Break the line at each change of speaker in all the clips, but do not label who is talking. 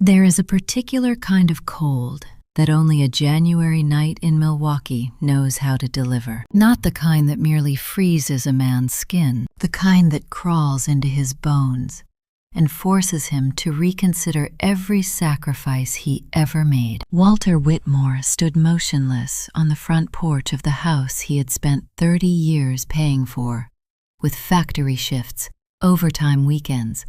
There is a particular kind of cold that only a January night in Milwaukee knows how to deliver. Not the kind that merely freezes a man's skin, the kind that crawls into his bones and forces him to reconsider every sacrifice he ever made. Walter Whitmore stood motionless on the front porch of the house he had spent 30 years paying for, with factory shifts, overtime weekends,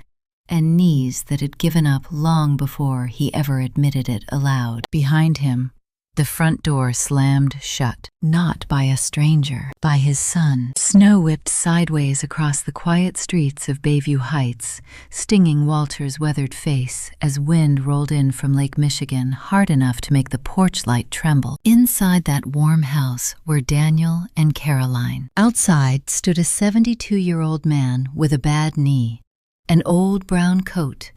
and knees that had given up long before he ever admitted it aloud. Behind him, the front door slammed shut, not by a stranger, by his son. Snow whipped sideways across the quiet streets of Bayview Heights, stinging Walter's weathered face as wind rolled in from Lake Michigan hard enough to make the porch light tremble. Inside that warm house were Daniel and Caroline. Outside stood a 72-year-old man with a bad knee, an old brown coat,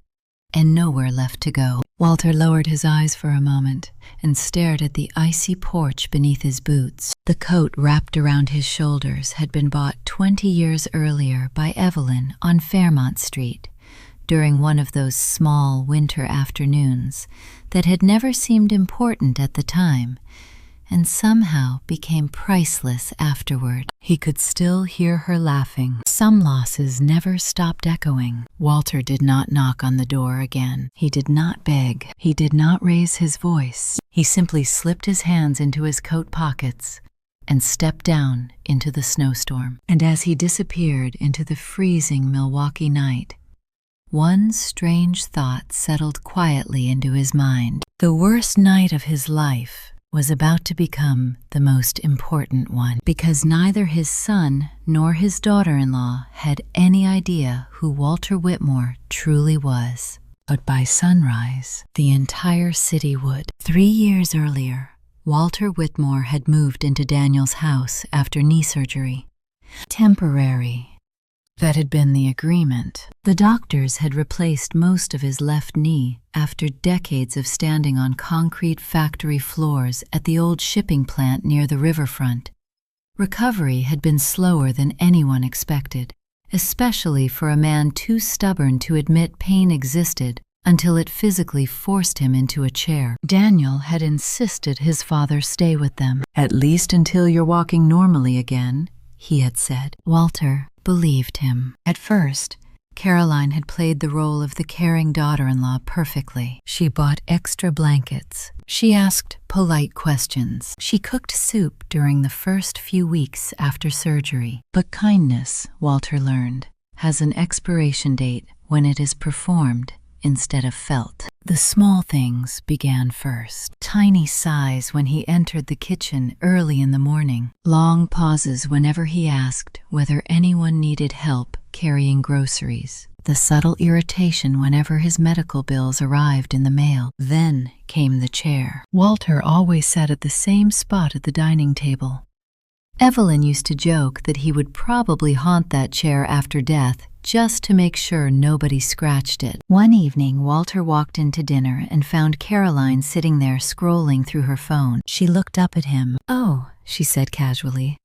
and nowhere left to go. Walter lowered his eyes for a moment and stared at the icy porch beneath his boots. The coat wrapped around his shoulders had been bought 20 years earlier by Evelyn on Fairmont Street during one of those small winter afternoons that had never seemed important at the time and somehow became priceless afterward. He could still hear her laughing. Some losses never stopped echoing. Walter did not knock on the door again. He did not beg. He did not raise his voice. He simply slipped his hands into his coat pockets and stepped down into the snowstorm. And as he disappeared into the freezing Milwaukee night, one strange thought settled quietly into his mind. The worst night of his life was about to become the most important one, because neither his son nor his daughter-in-law had any idea who Walter Whitmore truly was. But by sunrise, the entire city would. 3 years earlier, Walter Whitmore had moved into Daniel's house after knee surgery. Temporary. That had been the agreement. The doctors had replaced most of his left knee after decades of standing on concrete factory floors at the old shipping plant near the riverfront. Recovery had been slower than anyone expected, especially for a man too stubborn to admit pain existed until it physically forced him into a chair. Daniel had insisted his father stay with them. "At least until you're walking normally again," he had said. Walter believed him. At first, Caroline had played the role of the caring daughter-in-law perfectly. She bought extra blankets. She asked polite questions. She cooked soup during the first few weeks after surgery. But kindness, Walter learned, has an expiration date when it is performed instead of felt. The small things began first. Tiny sighs when he entered the kitchen early in the morning. Long pauses whenever he asked whether anyone needed help carrying groceries. The subtle irritation whenever his medical bills arrived in the mail. Then came the chair. Walter always sat at the same spot at the dining table. Evelyn used to joke that he would probably haunt that chair after death just to make sure nobody scratched it. One evening, Walter walked into dinner and found Caroline sitting there scrolling through her phone. She looked up at him. "Oh," she said casually.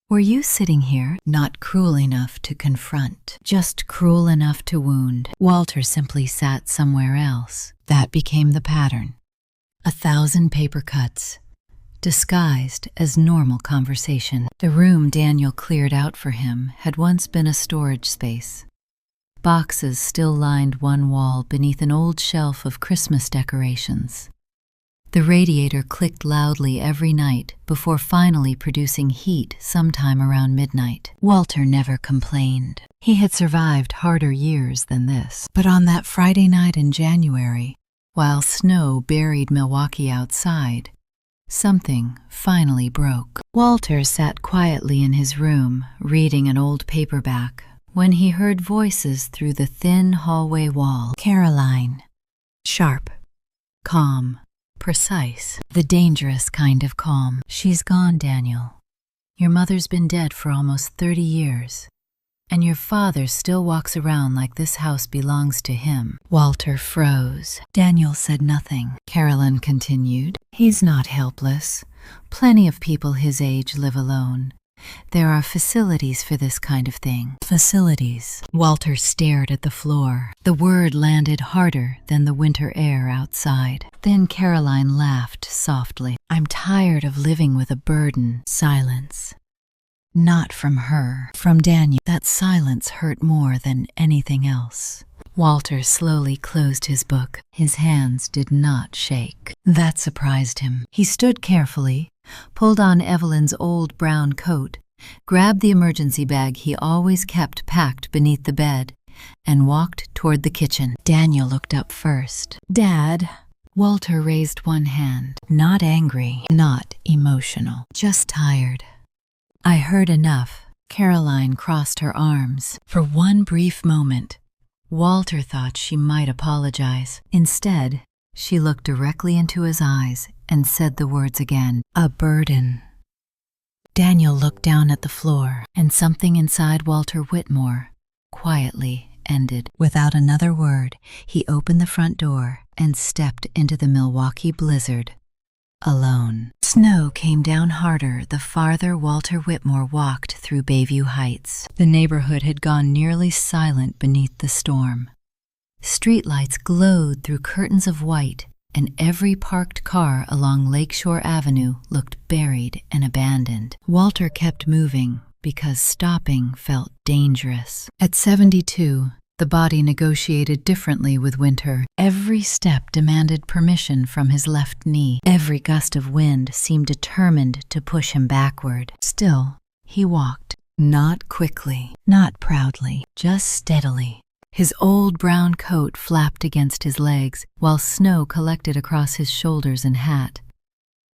"Were you sitting here?" Not cruel enough to confront, just cruel enough to wound. Walter simply sat somewhere else. That became the pattern. 1,000 paper cuts, disguised as normal conversation. The room Daniel cleared out for him had once been a storage space. Boxes still lined one wall beneath an old shelf of Christmas decorations. The radiator clicked loudly every night before finally producing heat sometime around midnight. Walter never complained. He had survived harder years than this. But on that Friday night in January, while snow buried Milwaukee outside, something finally broke. Walter sat quietly in his room, reading an old paperback, when he heard voices through the thin hallway wall. Caroline. Sharp. Calm. Precise. The dangerous kind of calm. "She's gone, Daniel. Your mother's been dead for almost 30 years. And your father still walks around like this house belongs to him." Walter froze. Daniel said nothing. Caroline continued. "He's not helpless. Plenty of people his age live alone. There are facilities for this kind of thing. Facilities. Walter stared at the floor. The word landed harder than the winter air outside. Then Caroline laughed softly. I'm tired of living with a burden. Silence. Not from her, from Daniel. That silence hurt more than anything else. Walter slowly closed his book. His hands did not shake. That surprised him. He stood carefully, pulled on Evelyn's old brown coat, grabbed the emergency bag he always kept packed beneath the bed, and walked toward the kitchen. Daniel looked up first. Dad. Walter raised one hand. Not angry, not emotional, just tired. I heard enough. Caroline crossed her arms. For one brief moment, Walter thought she might apologize. Instead, she looked directly into his eyes and said the words again. A burden. Daniel looked down at the floor, and something inside Walter Whitmore quietly ended. Without another word, he opened the front door and stepped into the Milwaukee blizzard. Alone. Snow came down harder the farther Walter Whitmore walked through Bayview Heights. The neighborhood had gone nearly silent beneath the storm. Streetlights glowed through curtains of white, and every parked car along Lakeshore Avenue looked buried and abandoned. Walter kept moving because stopping felt dangerous. At 72, the body negotiated differently with winter. Every step demanded permission from his left knee. Every gust of wind seemed determined to push him backward. Still, he walked. Not quickly, not proudly, just steadily. His old brown coat flapped against his legs, while snow collected across his shoulders and hat.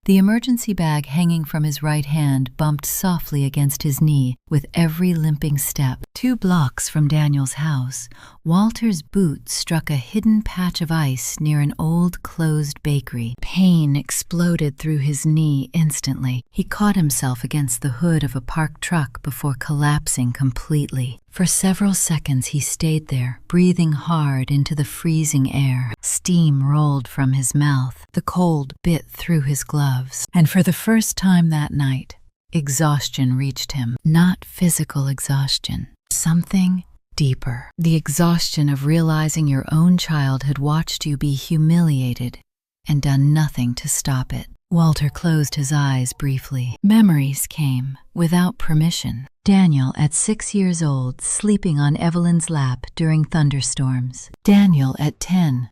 The emergency bag hanging from his right hand bumped softly against his knee with every limping step. 2 blocks from Daniel's house, Walter's boot struck a hidden patch of ice near an old closed bakery. Pain exploded through his knee instantly. He caught himself against the hood of a parked truck before collapsing completely. For several seconds he stayed there, breathing hard into the freezing air. Steam rolled from his mouth. The cold bit through his gloves. And for the first time that night, exhaustion reached him. Not physical exhaustion. Something deeper. The exhaustion of realizing your own child had watched you be humiliated and done nothing to stop it. Walter closed his eyes briefly. Memories came without permission. Daniel at 6 years old, sleeping on Evelyn's lap during thunderstorms. Daniel at 10,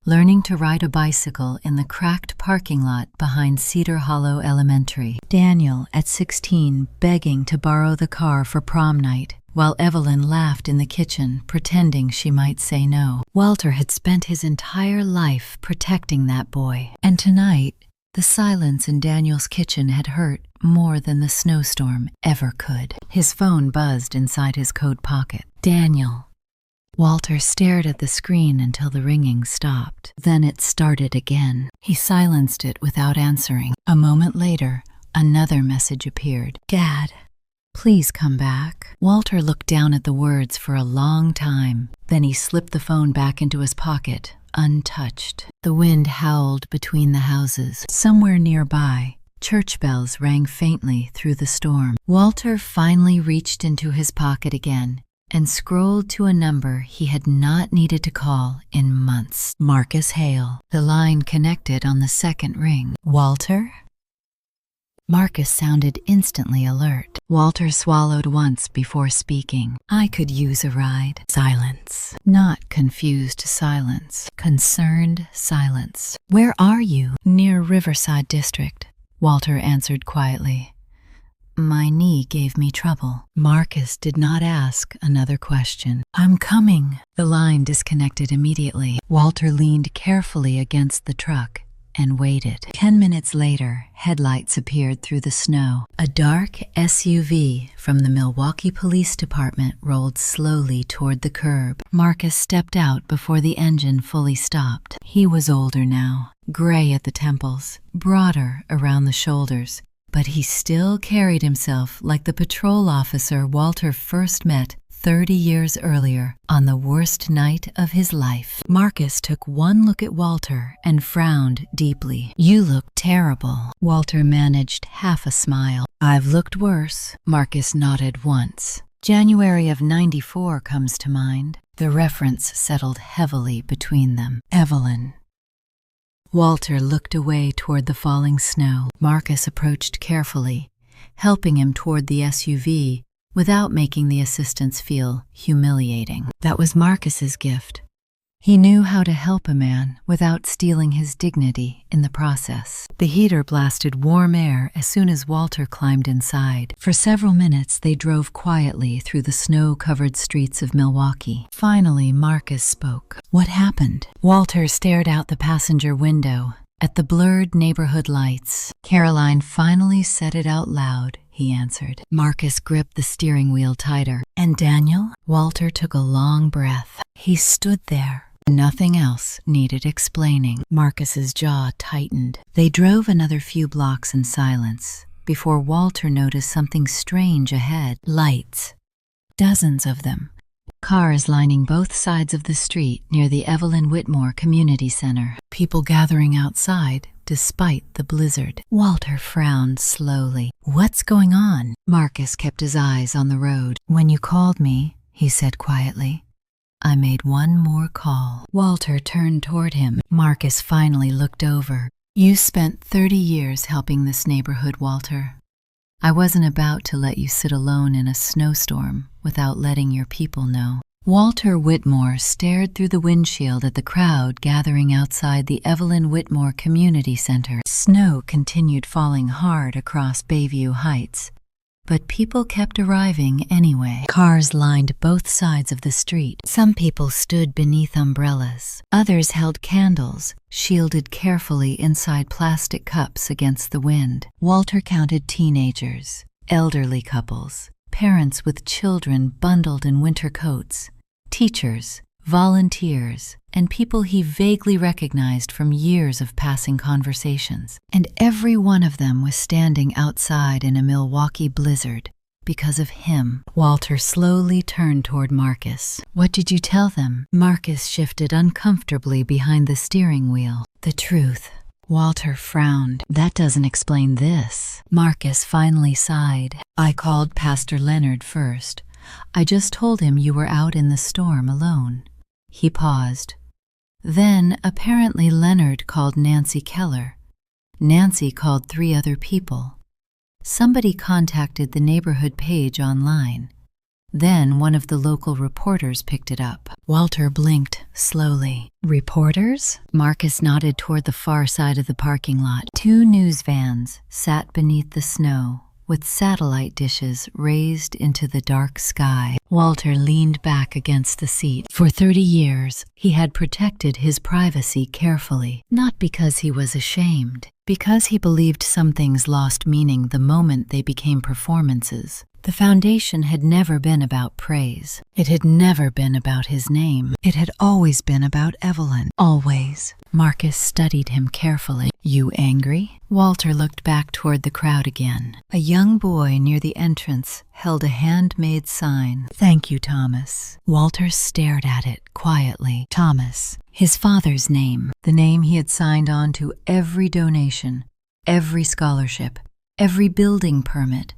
learning to ride a bicycle in the cracked parking lot behind Cedar Hollow Elementary. Daniel at 16, begging to borrow the car for prom night, while Evelyn laughed in the kitchen, pretending she might say no. Walter had spent his entire life protecting that boy, and tonight, the silence in Daniel's kitchen had hurt more than the snowstorm ever could. His phone buzzed inside his coat pocket. Daniel. Walter stared at the screen until the ringing stopped. Then it started again. He silenced it without answering. A moment later, another message appeared. Dad, please come back. Walter looked down at the words for a long time. Then he slipped the phone back into his pocket, untouched. The wind howled between the houses. Somewhere nearby, church bells rang faintly through the storm. Walter finally reached into his pocket again and scrolled to a number he had not needed to call in months. Marcus Hale. The line connected on the second ring. Walter? Marcus sounded instantly alert. Walter swallowed once before speaking. I could use a ride. Silence. Not confused silence. Concerned silence. Where are you? Near Riverside District. Walter answered quietly. My knee gave me trouble. Marcus did not ask another question. I'm coming. The line disconnected immediately. Walter leaned carefully against the truck and waited. 10 minutes later, headlights appeared through the snow. A dark SUV from the Milwaukee Police Department rolled slowly toward the curb. Marcus stepped out before the engine fully stopped. He was older now, gray at the temples, broader around the shoulders, but he still carried himself like the patrol officer Walter first met 30 years earlier, on the worst night of his life. Marcus took one look at Walter and frowned deeply. "You look terrible." Walter managed half a smile. "I've looked worse." Marcus nodded once. January of '94 comes to mind. The reference settled heavily between them. Evelyn. Walter looked away toward the falling snow. Marcus approached carefully, helping him toward the SUV without making the assistants feel humiliating. That was Marcus's gift. He knew how to help a man without stealing his dignity in the process. The heater blasted warm air as soon as Walter climbed inside. For several minutes, they drove quietly through the snow-covered streets of Milwaukee. Finally, Marcus spoke. "What happened?" Walter stared out the passenger window at the blurred neighborhood lights. "Caroline finally said it out loud," he answered. Marcus gripped the steering wheel tighter. "And Daniel?" Walter took a long breath. He stood there. Nothing else needed explaining. Marcus's jaw tightened. They drove another few blocks in silence before Walter noticed something strange ahead. Lights. Dozens of them. Cars lining both sides of the street near the Evelyn Whitmore Community Center. People gathering outside despite the blizzard. Walter frowned slowly. "What's going on?" Marcus kept his eyes on the road. "When you called me," he said quietly, "I made one more call." Walter turned toward him. Marcus finally looked over. "You spent 30 years helping this neighborhood, Walter. I wasn't about to let you sit alone in a snowstorm without letting your people know." Walter Whitmore stared through the windshield at the crowd gathering outside the Evelyn Whitmore Community Center. Snow continued falling hard across Bayview Heights, but people kept arriving anyway. Cars lined both sides of the street. Some people stood beneath umbrellas. Others held candles, shielded carefully inside plastic cups against the wind. Walter counted teenagers, elderly couples, parents with children bundled in winter coats, teachers, volunteers, and people he vaguely recognized from years of passing conversations. And every one of them was standing outside in a Milwaukee blizzard because of him. Walter slowly turned toward Marcus. "What did you tell them?" Marcus shifted uncomfortably behind the steering wheel. "The truth." Walter frowned. "That doesn't explain this." Marcus finally sighed. "I called Pastor Leonard first. I just told him you were out in the storm alone." He paused. Then, apparently, Leonard called Nancy Keller. Nancy called 3 other people. Somebody contacted the neighborhood page online. Then one of the local reporters picked it up. Walter blinked slowly. "Reporters?" Marcus nodded toward the far side of the parking lot. 2 news vans sat beneath the snow, with satellite dishes raised into the dark sky. Walter leaned back against the seat. For 30 years, he had protected his privacy carefully, not because he was ashamed, because he believed some things lost meaning the moment they became performances. The foundation had never been about praise. It had never been about his name. It had always been about Evelyn. Always. Marcus studied him carefully. "You angry?" Walter looked back toward the crowd again. A young boy near the entrance held a handmade sign. "Thank you, Thomas." Walter stared at it quietly. Thomas, his father's name, the name he had signed on to every donation, every scholarship, every building permit,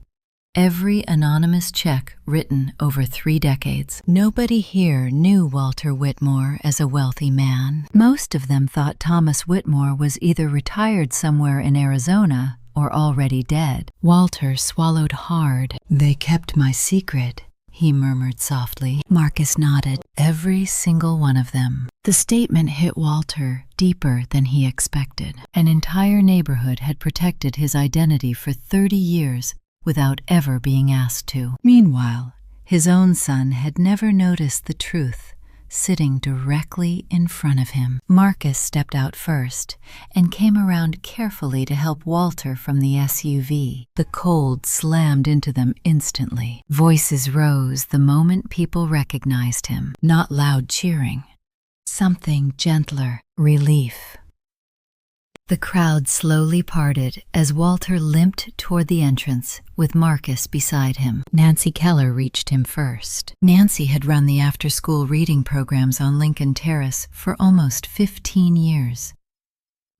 every anonymous check written over 3 decades. Nobody here knew Walter Whitmore as a wealthy man. Most of them thought Thomas Whitmore was either retired somewhere in Arizona or already dead. Walter swallowed hard. "They kept my secret," he murmured softly. Marcus nodded. "Every single one of them." The statement hit Walter deeper than he expected. An entire neighborhood had protected his identity for 30 years without ever being asked to. Meanwhile, his own son had never noticed the truth sitting directly in front of him. Marcus stepped out first and came around carefully to help Walter from the SUV. The cold slammed into them instantly. Voices rose the moment people recognized him. Not loud cheering. Something gentler. Relief. The crowd slowly parted as Walter limped toward the entrance, with Marcus beside him. Nancy Keller reached him first. Nancy had run the after-school reading programs on Lincoln Terrace for almost 15 years.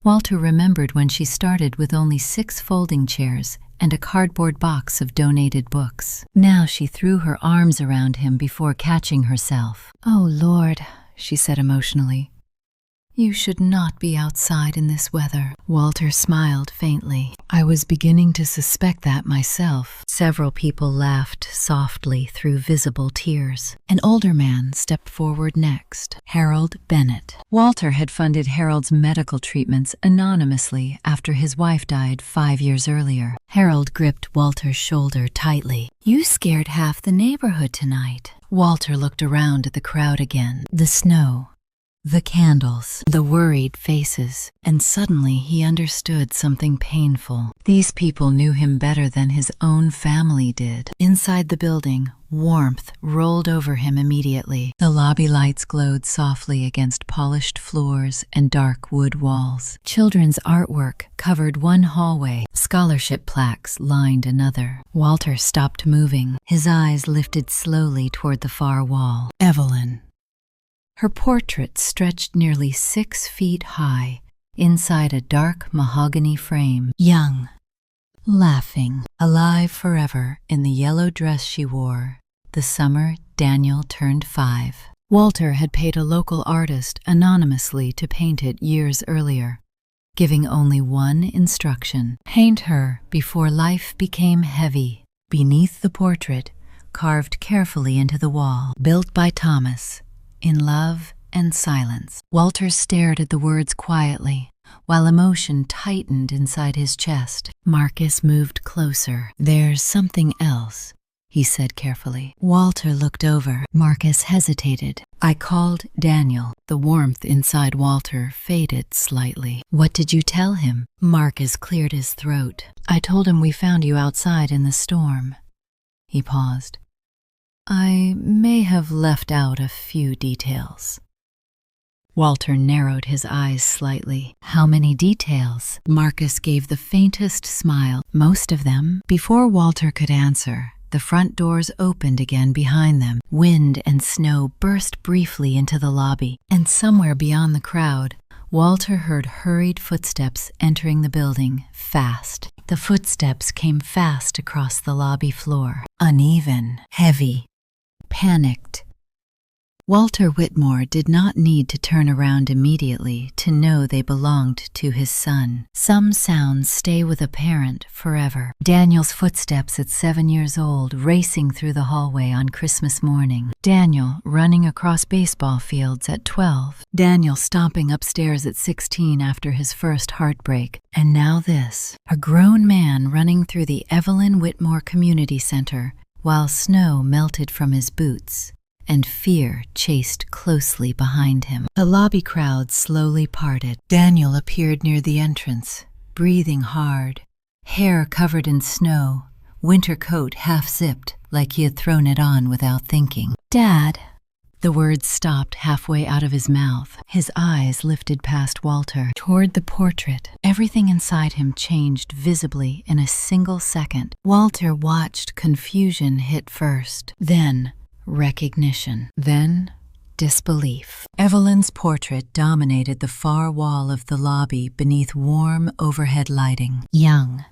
Walter remembered when she started with only 6 folding chairs and a cardboard box of donated books. Now she threw her arms around him before catching herself. "Oh, Lord," she said emotionally. "You should not be outside in this weather." Walter smiled faintly. "I was beginning to suspect that myself." Several people laughed softly through visible tears. An older man stepped forward next, Harold Bennett. Walter had funded Harold's medical treatments anonymously after his wife died 5 years earlier. Harold gripped Walter's shoulder tightly. "You scared half the neighborhood tonight." Walter looked around at the crowd again. The snow, the candles, the worried faces, and suddenly he understood something painful. These people knew him better than his own family did. Inside the building, warmth rolled over him immediately. The lobby lights glowed softly against polished floors and dark wood walls. Children's artwork covered one hallway. Scholarship plaques lined another. Walter stopped moving. His eyes lifted slowly toward the far wall. Evelyn. Her portrait stretched nearly 6 feet high, inside a dark mahogany frame. Young, laughing, alive forever in the yellow dress she wore the summer Daniel turned 5. Walter had paid a local artist anonymously to paint it years earlier, giving only one instruction: paint her before life became heavy. Beneath the portrait, carved carefully into the wall, "Built by Thomas, in love and silence." Walter stared at the words quietly, while emotion tightened inside his chest. Marcus moved closer. "There's something else," he said carefully. Walter looked over. Marcus hesitated. "I called Daniel." The warmth inside Walter faded slightly. "What did you tell him?" Marcus cleared his throat. "I told him we found you outside in the storm." He paused. "I may have left out a few details." Walter narrowed his eyes slightly. "How many details?" Marcus gave the faintest smile. "Most of them." Before Walter could answer, the front doors opened again behind them. Wind and snow burst briefly into the lobby, and somewhere beyond the crowd, Walter heard hurried footsteps entering the building, fast. The footsteps came fast across the lobby floor, uneven, heavy, panicked. Walter Whitmore did not need to turn around immediately to know they belonged to his son. Some sounds stay with a parent forever. Daniel's footsteps at 7 years old, racing through the hallway on Christmas morning. Daniel running across baseball fields at 12. Daniel stomping upstairs at 16 after his first heartbreak. And now this, a grown man running through the Evelyn Whitmore Community Center while snow melted from his boots and fear chased closely behind him. The lobby crowd slowly parted. Daniel appeared near the entrance, breathing hard, hair covered in snow, winter coat half-zipped like he had thrown it on without thinking. "Dad." The words stopped halfway out of his mouth. His eyes lifted past Walter, toward the portrait. Everything inside him changed visibly in a single second. Walter watched confusion hit first, then recognition, then disbelief. Evelyn's portrait dominated the far wall of the lobby beneath warm overhead lighting. Young,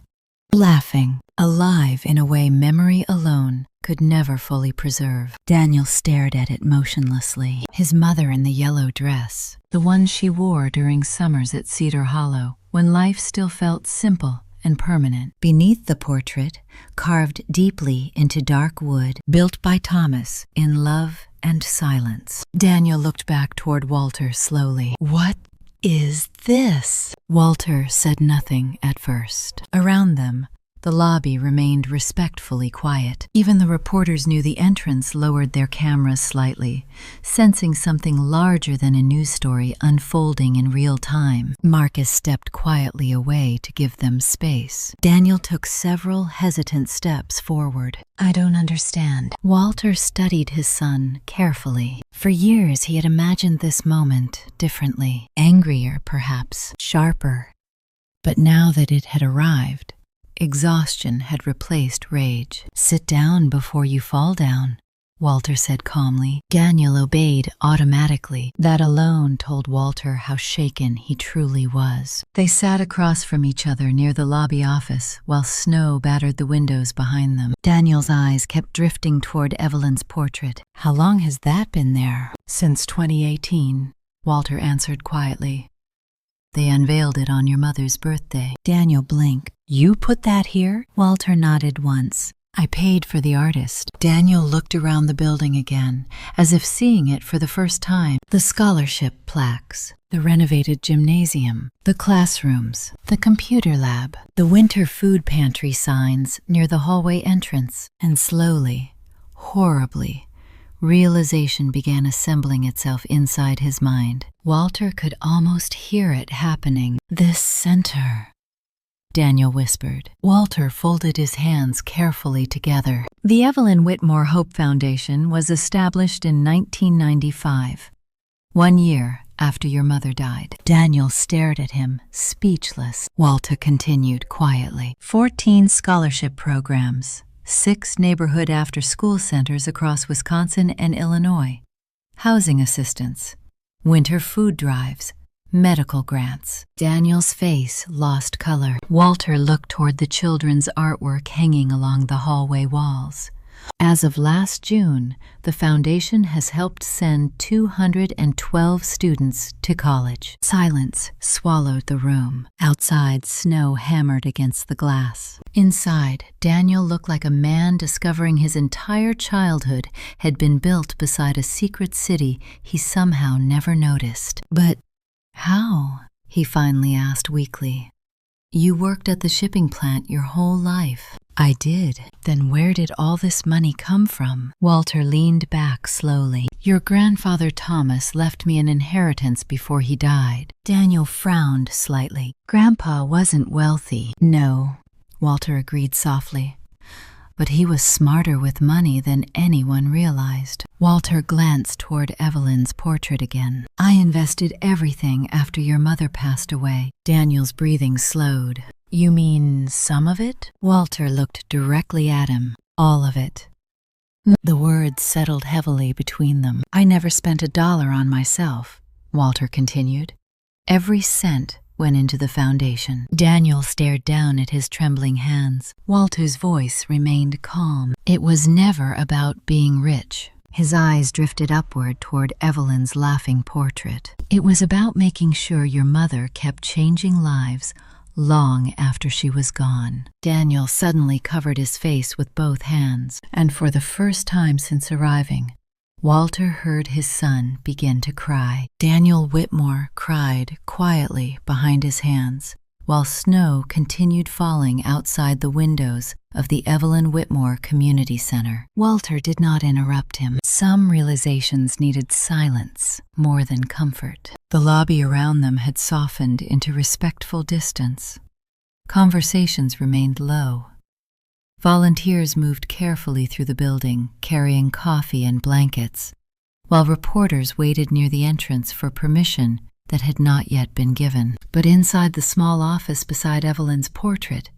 laughing, alive in a way memory alone could never fully preserve. Daniel stared at it motionlessly. His mother in the yellow dress, the one she wore during summers at Cedar Hollow, when life still felt simple and permanent. Beneath the portrait, carved deeply into dark wood, "Built by Thomas, in love and silence." Daniel looked back toward Walter slowly. "What is this?" Walter said nothing at first. Around them, the lobby remained respectfully quiet. Even the reporters near the entrance lowered their cameras slightly, sensing something larger than a news story unfolding in real time. Marcus stepped quietly away to give them space. Daniel took several hesitant steps forward. "I don't understand." Walter studied his son carefully. For years he had imagined this moment differently. Angrier, perhaps. Sharper. But now that it had arrived, exhaustion had replaced rage. "Sit down before you fall down," Walter said calmly. Daniel obeyed automatically. That alone told Walter how shaken he truly was. They sat across from each other near the lobby office while snow battered the windows behind them. Daniel's eyes kept drifting toward Evelyn's portrait. "How long has that been there?" "Since 2018, Walter answered quietly. "They unveiled it on your mother's birthday." Daniel blinked. "You put that here?" Walter nodded once. "I paid for the artist." Daniel looked around the building again, as if seeing it for the first time. The scholarship plaques, the renovated gymnasium, the classrooms, the computer lab, the winter food pantry signs near the hallway entrance. And slowly, horribly, realization began assembling itself inside his mind. Walter could almost hear it happening. "This center," Daniel whispered. Walter folded his hands carefully together. The Evelyn Whitmore Hope Foundation was established in 1995, 1 year after your mother died. Daniel stared at him, speechless. Walter continued quietly. 14 scholarship programs, 6 neighborhood after-school centers across Wisconsin and Illinois, housing assistance, winter food drives, medical grants. Daniel's face lost color. Walter looked toward the children's artwork hanging along the hallway walls. As of last June, the foundation has helped send 212 students to college. Silence swallowed the room. Outside, snow hammered against the glass. Inside, Daniel looked like a man discovering his entire childhood had been built beside a secret city he somehow never noticed. "But how?" he finally asked weakly. "You worked at the shipping plant your whole life." "I did." "Then where did all this money come from?" Walter leaned back slowly. "Your grandfather Thomas left me an inheritance before he died." Daniel frowned slightly. "Grandpa wasn't wealthy." "No," Walter agreed softly. "But he was smarter with money than anyone realized." Walter glanced toward Evelyn's portrait again. "I invested everything after your mother passed away." Daniel's breathing slowed. "You mean some of it?" Walter looked directly at him. "All of it." The words settled heavily between them. "I never spent $1 on myself," Walter continued. "Every cent went into the foundation." Daniel stared down at his trembling hands. Walter's voice remained calm. "It was never about being rich." His eyes drifted upward toward Evelyn's laughing portrait. "It was about making sure your mother kept changing lives long after she was gone." Daniel suddenly covered his face with both hands, and for the first time since arriving, Walter heard his son begin to cry. Daniel Whitmore cried quietly behind his hands, while snow continued falling outside the windows of the Evelyn Whitmore Community Center. Walter did not interrupt him. Some realizations needed silence more than comfort. The lobby around them had softened into respectful distance. Conversations remained low. Volunteers moved carefully through the building, carrying coffee and blankets, while reporters waited near the entrance for permission that had not yet been given. But inside the small office beside Evelyn's portrait,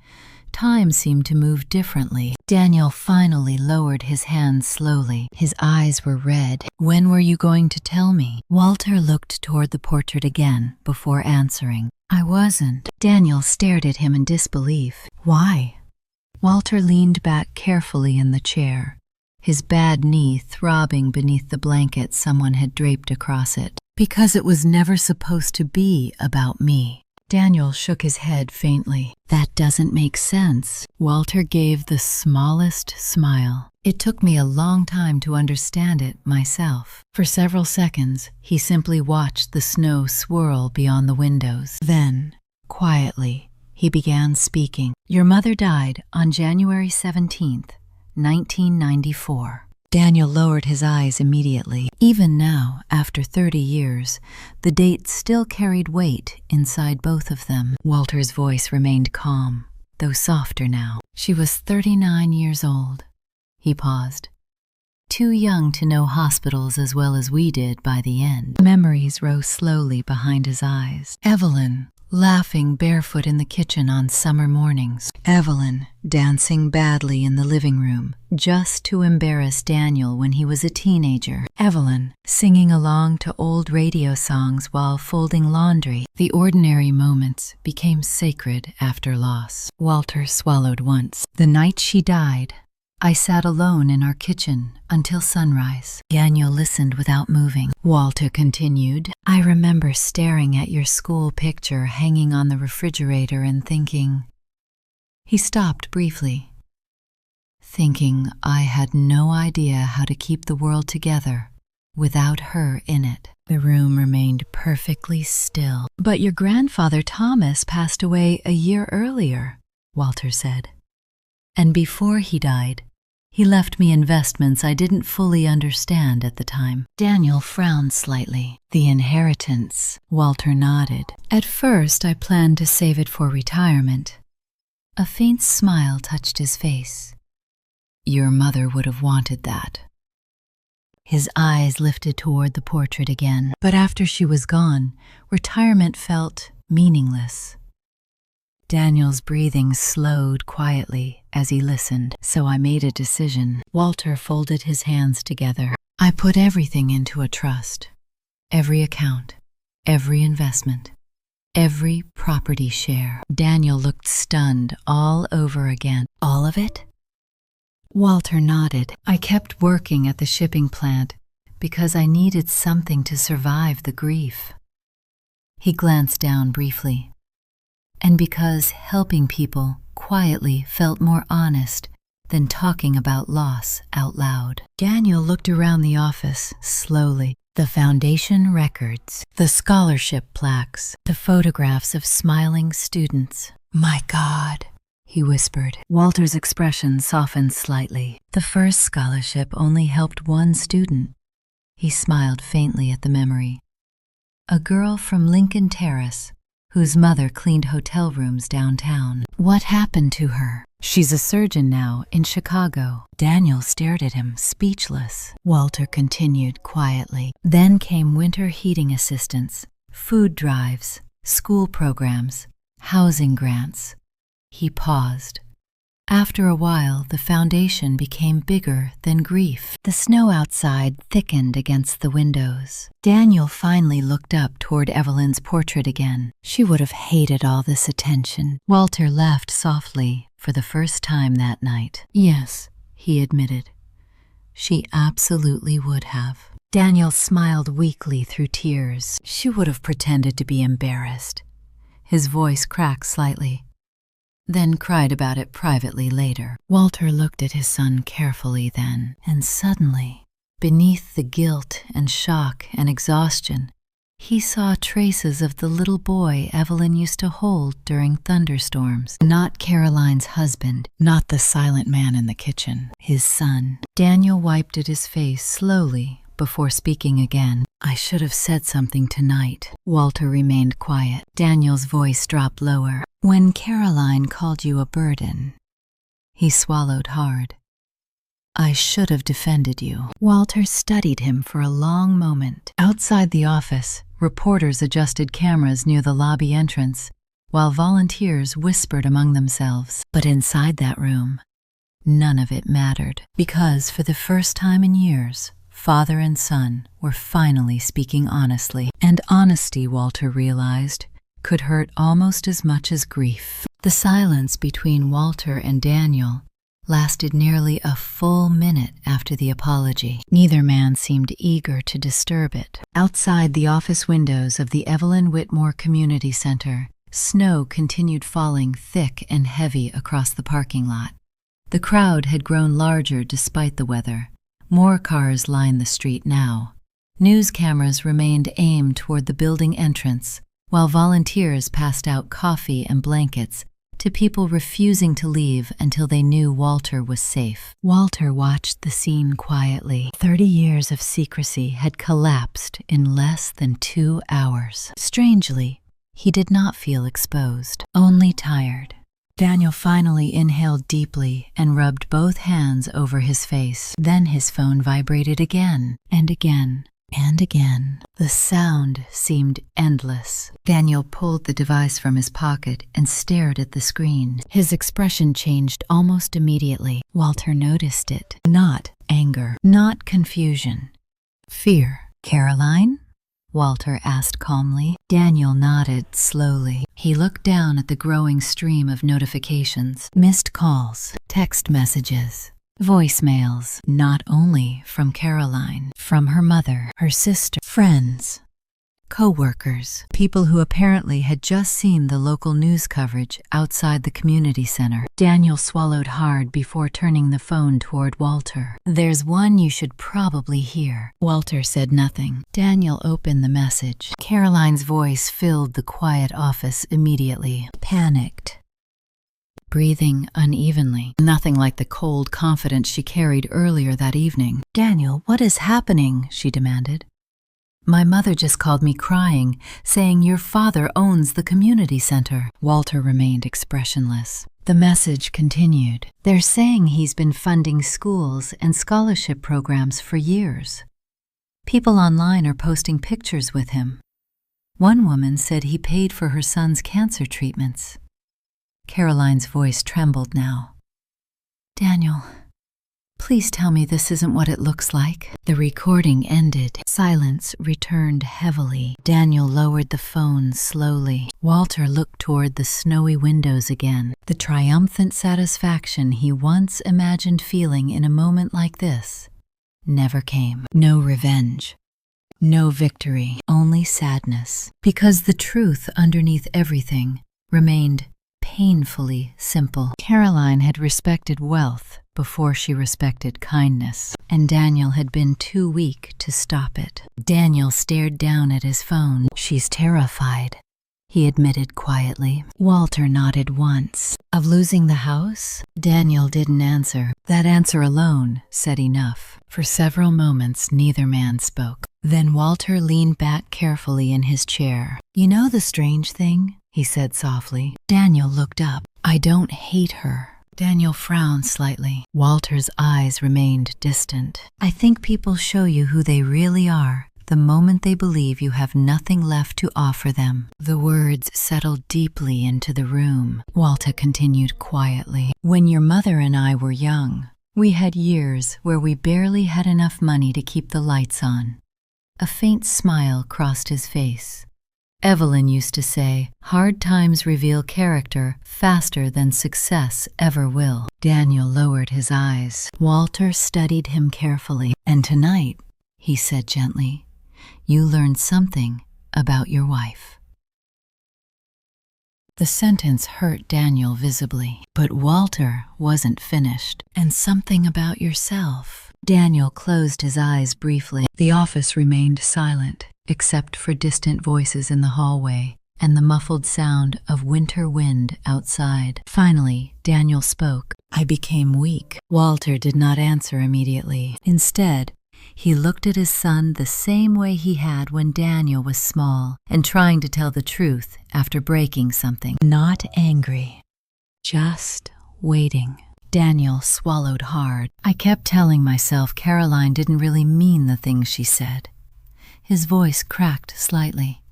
time seemed to move differently. Daniel finally lowered his hands slowly. His eyes were red. "When were you going to tell me?" Walter looked toward the portrait again before answering. "I wasn't." Daniel stared at him in disbelief. "Why?" Walter leaned back carefully in the chair, his bad knee throbbing beneath the blanket someone had draped across it. "Because it was never supposed to be about me." Daniel shook his head faintly. "That doesn't make sense." Walter gave the smallest smile. "It took me a long time to understand it myself." For several seconds, he simply watched the snow swirl beyond the windows. Then, quietly, he began speaking. "Your mother died on January 17th, 1994. Daniel lowered his eyes immediately. Even now, after 30 years, the date still carried weight inside both of them. Walter's voice remained calm, though softer now. "She was 39 years old." He paused. "Too young to know hospitals as well as we did by the end." Memories rose slowly behind his eyes. Evelyn laughing barefoot in the kitchen on summer mornings. Evelyn dancing badly in the living room, just to embarrass Daniel when he was a teenager. Evelyn singing along to old radio songs while folding laundry. The ordinary moments became sacred after loss. Walter swallowed once. The night she died, I sat alone in our kitchen until sunrise. Daniel listened without moving. Walter continued, I remember staring at your school picture hanging on the refrigerator and thinking. He stopped briefly, thinking I had no idea how to keep the world together without her in it. The room remained perfectly still. But your grandfather Thomas passed away a year earlier, Walter said. And before he died, he left me investments I didn't fully understand at the time. Daniel frowned slightly. The inheritance, Walter nodded. At first, I planned to save it for retirement. A faint smile touched his face. Your mother would have wanted that. His eyes lifted toward the portrait again. But after she was gone, retirement felt meaningless. Daniel's breathing slowed quietly as he listened, so I made a decision. Walter folded his hands together. I put everything into a trust. Every account, every investment, every property share. Daniel looked stunned all over again. All of it? Walter nodded. I kept working at the shipping plant because I needed something to survive the grief. He glanced down briefly. And because helping people quietly felt more honest than talking about loss out loud. Daniel looked around the office slowly. The foundation records, the scholarship plaques, the photographs of smiling students. My God, he whispered. Walter's expression softened slightly. The first scholarship only helped one student. He smiled faintly at the memory. A girl from Lincoln Terrace, whose mother cleaned hotel rooms downtown. What happened to her? She's a surgeon now in Chicago. Daniel stared at him, speechless. Walter continued quietly. Then came winter heating assistance, food drives, school programs, housing grants. He paused. After a while, the foundation became bigger than grief. The snow outside thickened against the windows. Daniel finally looked up toward Evelyn's portrait again. She would have hated all this attention. Walter laughed softly for the first time that night. Yes, he admitted. She absolutely would have. Daniel smiled weakly through tears. She would have pretended to be embarrassed. His voice cracked slightly. Then cried about it privately later. Walter looked at his son carefully then, and suddenly, beneath the guilt and shock and exhaustion, he saw traces of the little boy Evelyn used to hold during thunderstorms. Not Caroline's husband, not the silent man in the kitchen, his son. Daniel wiped at his face slowly before speaking again. I should have said something tonight. Walter remained quiet. Daniel's voice dropped lower. When Caroline called you a burden, he swallowed hard. I should have defended you. Walter studied him for a long moment. Outside the office, reporters adjusted cameras near the lobby entrance, while volunteers whispered among themselves. But inside that room, none of it mattered, because for the first time in years, father and son were finally speaking honestly. And honesty, Walter realized, could hurt almost as much as grief. The silence between Walter and Daniel lasted nearly a full minute after the apology. Neither man seemed eager to disturb it. Outside the office windows of the Evelyn Whitmore Community Center, snow continued falling thick and heavy across the parking lot. The crowd had grown larger despite the weather. More cars lined the street now. News cameras remained aimed toward the building entrance, while volunteers passed out coffee and blankets to people refusing to leave until they knew Walter was safe. Walter watched the scene quietly. 30 years of secrecy had collapsed in less than 2 hours. Strangely, he did not feel exposed, only tired. Daniel finally inhaled deeply and rubbed both hands over his face. Then his phone vibrated again and again. and again. The sound seemed endless. Daniel pulled the device from his pocket and stared at the screen. His expression changed almost immediately. Walter noticed it. Not anger, not confusion. Fear. "Caroline?" Walter asked calmly. Daniel nodded slowly. He looked down at the growing stream of notifications. Missed calls, text messages, voicemails, not only from Caroline, from her mother, her sister, friends, co-workers, people who apparently had just seen the local news coverage outside the community center. Daniel swallowed hard before turning the phone toward Walter. "There's one you should probably hear." Walter said nothing. Daniel opened the message. Caroline's voice filled the quiet office immediately. Panicked, breathing unevenly. Nothing like the cold confidence she carried earlier that evening. "Daniel, what is happening?" she demanded. "My mother just called me crying, saying your father owns the community center." Walter remained expressionless. The message continued. "They're saying he's been funding schools and scholarship programs for years. People online are posting pictures with him. One woman said he paid for her son's cancer treatments." Caroline's voice trembled now. "Daniel, please tell me this isn't what it looks like." The recording ended. Silence returned heavily. Daniel lowered the phone slowly. Walter looked toward the snowy windows again. The triumphant satisfaction he once imagined feeling in a moment like this never came. No revenge, no victory, only sadness. Because the truth underneath everything remained painfully simple. Caroline had respected wealth before she respected kindness, and Daniel had been too weak to stop it. Daniel stared down at his phone. "She's terrified," he admitted quietly. Walter nodded once. "Of losing the house?" Daniel didn't answer. That answer alone said enough. For several moments, neither man spoke. Then Walter leaned back carefully in his chair. "You know the strange thing?" he said softly. Daniel looked up. "I don't hate her." Daniel frowned slightly. Walter's eyes remained distant. "I think people show you who they really are the moment they believe you have nothing left to offer them." The words settled deeply into the room. Walter continued quietly. "When your mother and I were young, we had years where we barely had enough money to keep the lights on." A faint smile crossed his face. Evelyn used to say, "Hard times reveal character faster than success ever will." Daniel lowered his eyes. Walter studied him carefully. "And tonight," he said gently, "you learned something about your wife." The sentence hurt Daniel visibly, but Walter wasn't finished. "And something about yourself." Daniel closed his eyes briefly. The office remained silent, except for distant voices in the hallway and the muffled sound of winter wind outside. Finally, Daniel spoke. "I became weak." Walter did not answer immediately. Instead, he looked at his son the same way he had when Daniel was small and trying to tell the truth after breaking something. Not angry, just waiting. Daniel swallowed hard. "I kept telling myself Caroline didn't really mean the things she said." His voice cracked slightly.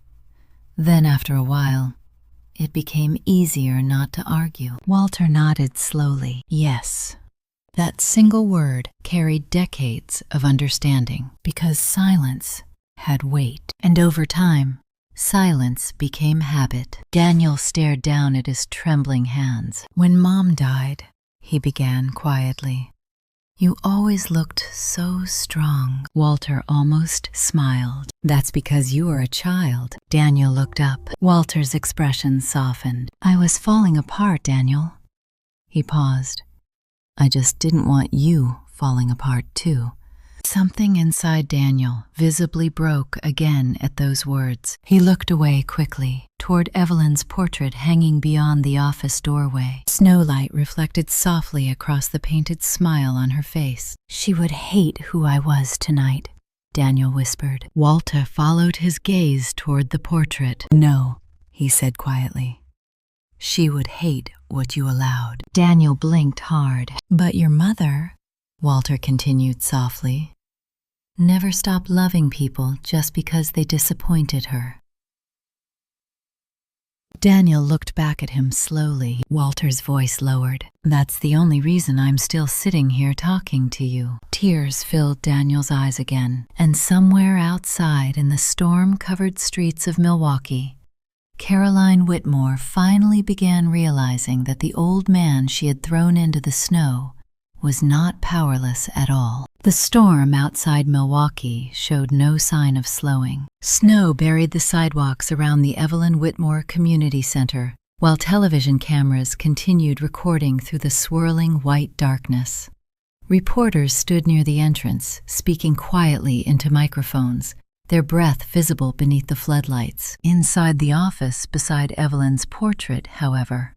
Then after a while, it became easier not to argue. Walter nodded slowly. Yes, that single word carried decades of understanding, because silence had weight. And over time, silence became habit. Daniel stared down at his trembling hands. "When Mom died," he began quietly, "you always looked so strong." Walter almost smiled. "That's because you were a child." Daniel looked up. Walter's expression softened. "I was falling apart, Daniel." He paused. "I just didn't want you falling apart too." Something inside Daniel visibly broke again at those words. He looked away quickly, toward Evelyn's portrait hanging beyond the office doorway. Snowlight reflected softly across the painted smile on her face. "She would hate who I was tonight," Daniel whispered. Walter followed his gaze toward the portrait. "No," he said quietly. "She would hate what you allowed." Daniel blinked hard. "But your mother," Walter continued softly, never stopped loving people just because they disappointed her. Daniel looked back at him slowly. Walter's voice lowered. That's the only reason I'm still sitting here talking to you. Tears filled Daniel's eyes again, and somewhere outside in the storm-covered streets of Milwaukee, Caroline Whitmore finally began realizing that the old man she had thrown into the snow was not powerless at all. The storm outside Milwaukee showed no sign of slowing. Snow buried the sidewalks around the Evelyn Whitmore Community Center, while television cameras continued recording through the swirling white darkness. Reporters stood near the entrance, speaking quietly into microphones, their breath visible beneath the floodlights. Inside the office beside Evelyn's portrait, however,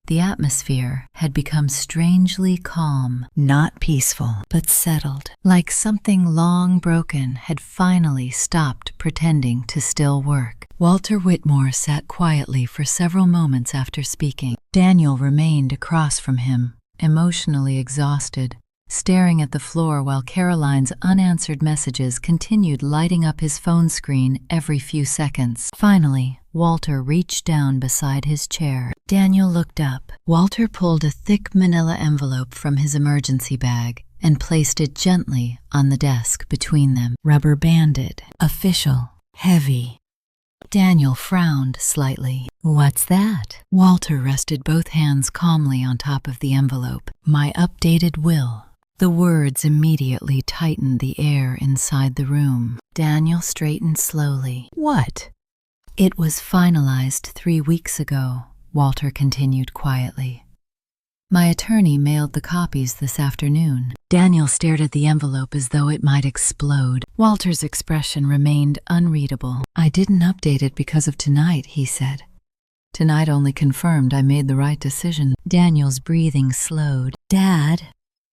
the atmosphere had become strangely calm, not peaceful, but settled, like something long broken had finally stopped pretending to still work. Walter Whitmore sat quietly for several moments after speaking. Daniel remained across from him, emotionally exhausted, staring at the floor while Caroline's unanswered messages continued lighting up his phone screen every few seconds. Finally, Walter reached down beside his chair. Daniel looked up. Walter pulled a thick manila envelope from his emergency bag and placed it gently on the desk between them. Rubber-banded, official, heavy. Daniel frowned slightly. What's that? Walter rested both hands calmly on top of the envelope. My updated will. The words immediately tightened the air inside the room. Daniel straightened slowly. What? It was finalized 3 weeks ago, Walter continued quietly. My attorney mailed the copies this afternoon. Daniel stared at the envelope as though it might explode. Walter's expression remained unreadable. I didn't update it because of tonight, he said. Tonight only confirmed I made the right decision. Daniel's breathing slowed. Dad?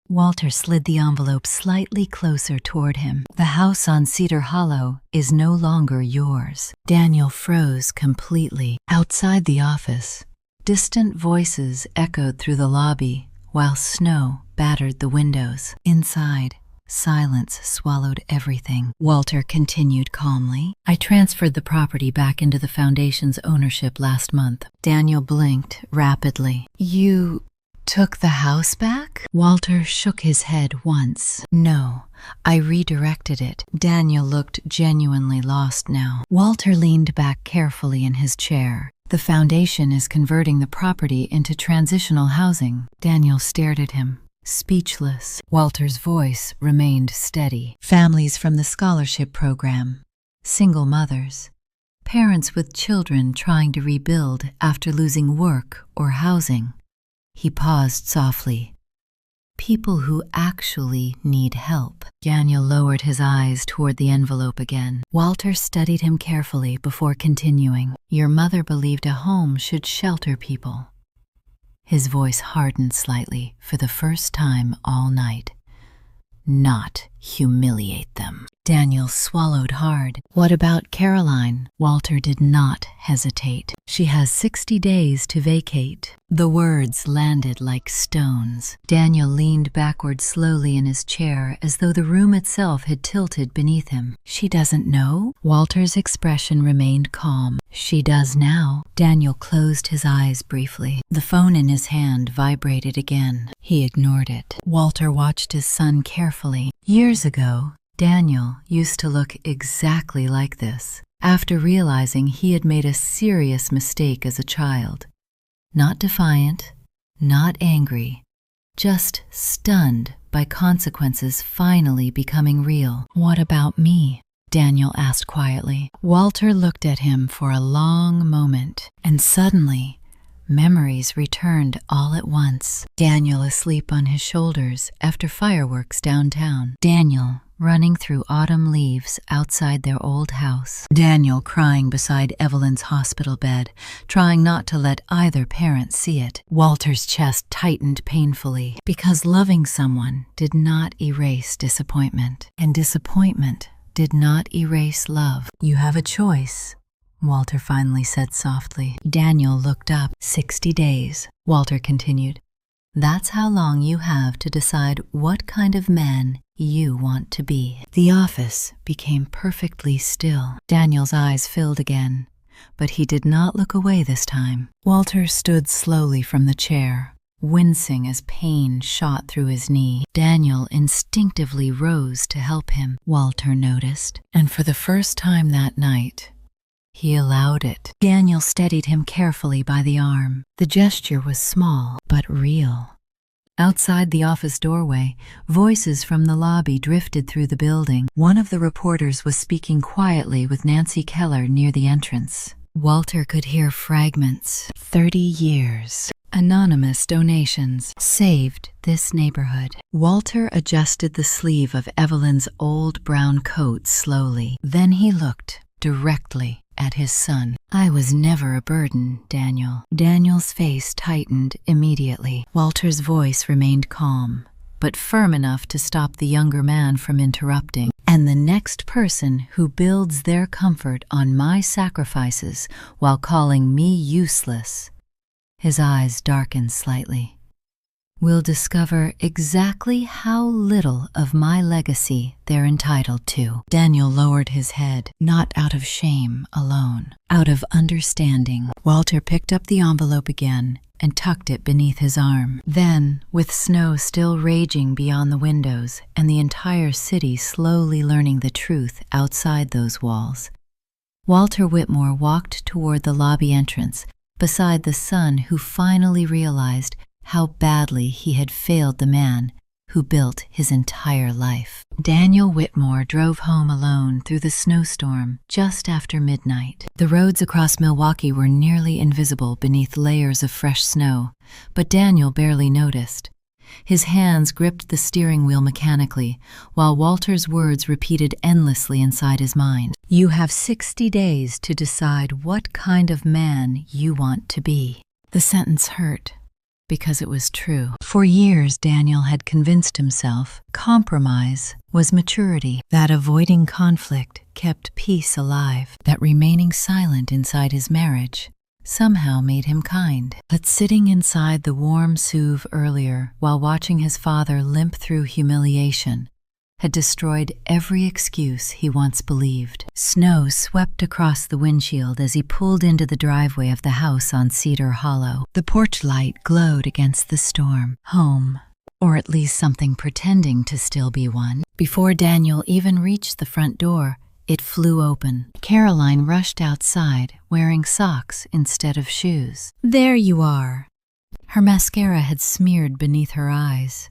Walter slid the envelope slightly closer toward him. The house on Cedar Hollow is no longer yours. Daniel froze completely. Outside the office, distant voices echoed through the lobby while snow battered the windows. Inside, silence swallowed everything. Walter continued calmly. I transferred the property back into the foundation's ownership last month. Daniel blinked rapidly. You took the house back? Walter shook his head once. No, I redirected it. Daniel looked genuinely lost now. Walter leaned back carefully in his chair. The foundation is converting the property into transitional housing. Daniel stared at him, speechless. Walter's voice remained steady. Families from the scholarship program, single mothers, parents with children trying to rebuild after losing work or housing. He paused softly. People who actually need help. Daniel lowered his eyes toward the envelope again. Walter studied him carefully before continuing. Your mother believed a home should shelter people. His voice hardened slightly for the first time all night. Not humiliate them. Daniel swallowed hard. What about Caroline? Walter did not hesitate. She has 60 days to vacate. The words landed like stones. Daniel leaned backward slowly in his chair as though the room itself had tilted beneath him. She doesn't know? Walter's expression remained calm. She does now. Daniel closed his eyes briefly. The phone in his hand vibrated again. He ignored it. Walter watched his son carefully. Years ago, Daniel used to look exactly like this, after realizing he had made a serious mistake as a child. Not defiant, not angry, just stunned by consequences finally becoming real. What about me? Daniel asked quietly. Walter looked at him for a long moment, and suddenly, memories returned all at once. Daniel asleep on his shoulders after fireworks downtown. Daniel running through autumn leaves outside their old house. Daniel crying beside Evelyn's hospital bed, trying not to let either parent see it. Walter's chest tightened painfully because loving someone did not erase disappointment, and disappointment did not erase love. You have a choice, Walter finally said softly. Daniel looked up. 60 days, Walter continued. That's how long you have to decide what kind of man you want to be. The office became perfectly still. Daniel's eyes filled again, but he did not look away this time. Walter stood slowly from the chair, wincing as pain shot through his knee. Daniel instinctively rose to help him, Walter noticed, and for the first time that night, he allowed it. Daniel steadied him carefully by the arm. The gesture was small, but real. Outside the office doorway, voices from the lobby drifted through the building. One of the reporters was speaking quietly with Nancy Keller near the entrance. Walter could hear fragments. 30 years. Anonymous donations saved this neighborhood. Walter adjusted the sleeve of Evelyn's old brown coat slowly. Then he looked directly at his son. I was never a burden, Daniel. Daniel's face tightened immediately. Walter's voice remained calm, but firm enough to stop the younger man from interrupting. And the next person who builds their comfort on my sacrifices while calling me useless, his eyes darkened slightly, will discover exactly how little of my legacy they're entitled to. Daniel lowered his head, not out of shame alone, out of understanding. Walter picked up the envelope again and tucked it beneath his arm. Then, with snow still raging beyond the windows and the entire city slowly learning the truth outside those walls, Walter Whitmore walked toward the lobby entrance beside the son who finally realized how badly he had failed the man who built his entire life. Daniel Whitmore drove home alone through the snowstorm just after midnight. The roads across Milwaukee were nearly invisible beneath layers of fresh snow, but Daniel barely noticed. His hands gripped the steering wheel mechanically, while Walter's words repeated endlessly inside his mind. You have 60 days to decide what kind of man you want to be. The sentence hurt, because it was true. For years, Daniel had convinced himself compromise was maturity, that avoiding conflict kept peace alive, that remaining silent inside his marriage somehow made him kind. But sitting inside the warm SUV earlier while watching his father limp through humiliation had destroyed every excuse he once believed. Snow swept across the windshield as he pulled into the driveway of the house on Cedar Hollow. The porch light glowed against the storm. Home, or at least something pretending to still be one. Before Daniel even reached the front door, it flew open. Caroline rushed outside, wearing socks instead of shoes. There you are. Her mascara had smeared beneath her eyes.